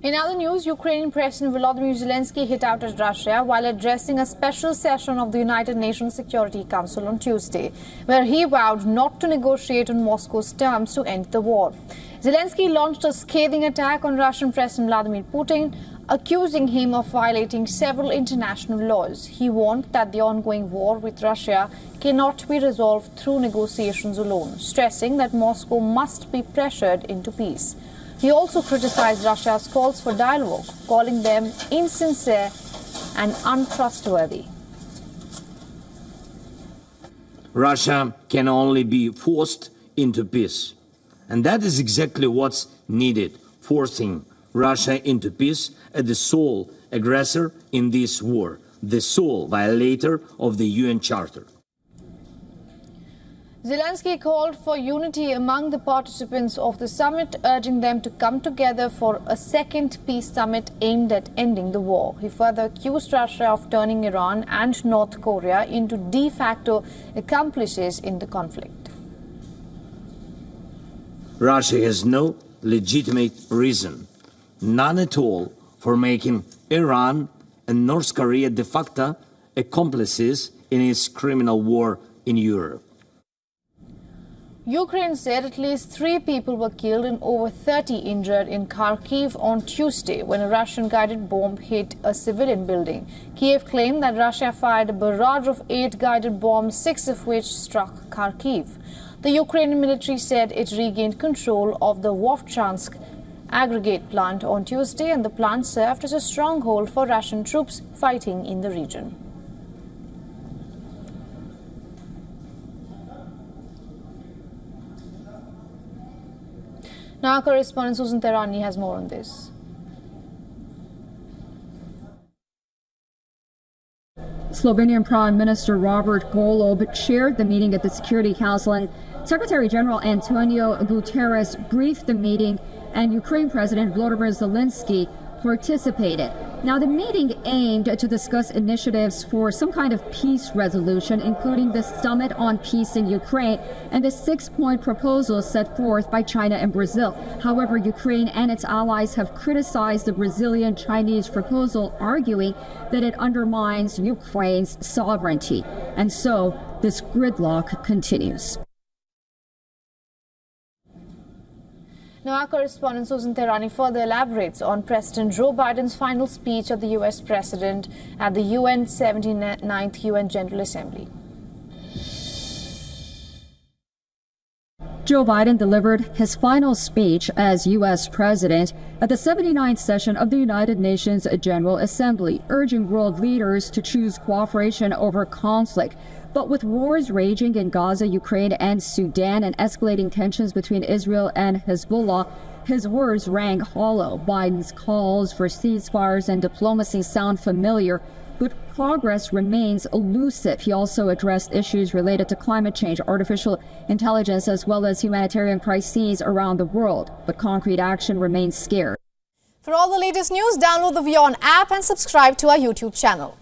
In other news, Ukrainian President Volodymyr Zelensky hit out at Russia while addressing a special session of the United Nations Security Council on Tuesday, where he vowed not to negotiate on Moscow's terms to end the war. Zelensky launched a scathing attack on Russian President Vladimir Putin, accusing him of violating several international laws. He warned that the ongoing war with Russia cannot be resolved through negotiations alone, stressing that Moscow must be pressured into peace. He also criticized Russia's calls for dialogue, calling them insincere and untrustworthy. Russia can only be forced into peace. And that is exactly what's needed, forcing Russia into peace as the sole aggressor in this war, the sole violator of the UN Charter. Zelensky called for unity among the participants of the summit, urging them to come together for a second peace summit aimed at ending the war. He further accused Russia of turning Iran and North Korea into de facto accomplices in the conflict. Russia has no legitimate reason, none at all, for making Iran and North Korea de facto accomplices in its criminal war in Europe. Ukraine said at least 3 people were killed and over 30 injured in Kharkiv on Tuesday when a Russian-guided bomb hit a civilian building. Kiev claimed that Russia fired a barrage of 8 guided bombs, 6 of which struck Kharkiv. The Ukrainian military said it regained control of the Vovchansk aggregate plant on Tuesday, and the plant served as a stronghold for Russian troops fighting in the region. Now our correspondent Susan Terani has more on this. Slovenian Prime Minister Robert Golob chaired the meeting at the Security Council, and Secretary General Antonio Guterres briefed the meeting, and Ukraine President Volodymyr Zelensky participated. Now, the meeting aimed to discuss initiatives for some kind of peace resolution, including the Summit on Peace in Ukraine and the 6-point proposal set forth by China and Brazil. However, Ukraine and its allies have criticized the Brazilian-Chinese proposal, arguing that it undermines Ukraine's sovereignty. And so, this gridlock continues. Now our correspondent Susan Terani further elaborates on President Joe Biden's final speech of the U.S. President at the UN 79th UN General Assembly. Joe Biden delivered his final speech as U.S. President at the 79th session of the United Nations General Assembly, urging world leaders to choose cooperation over conflict. But with wars raging in Gaza, Ukraine, and Sudan, and escalating tensions between Israel and Hezbollah, his words rang hollow. Biden's calls for ceasefires and diplomacy sound familiar, but progress remains elusive. He also addressed issues related to climate change, artificial intelligence, as well as humanitarian crises around the world. But concrete action remains scarce. For all the latest news, download the WION app and subscribe to our YouTube channel.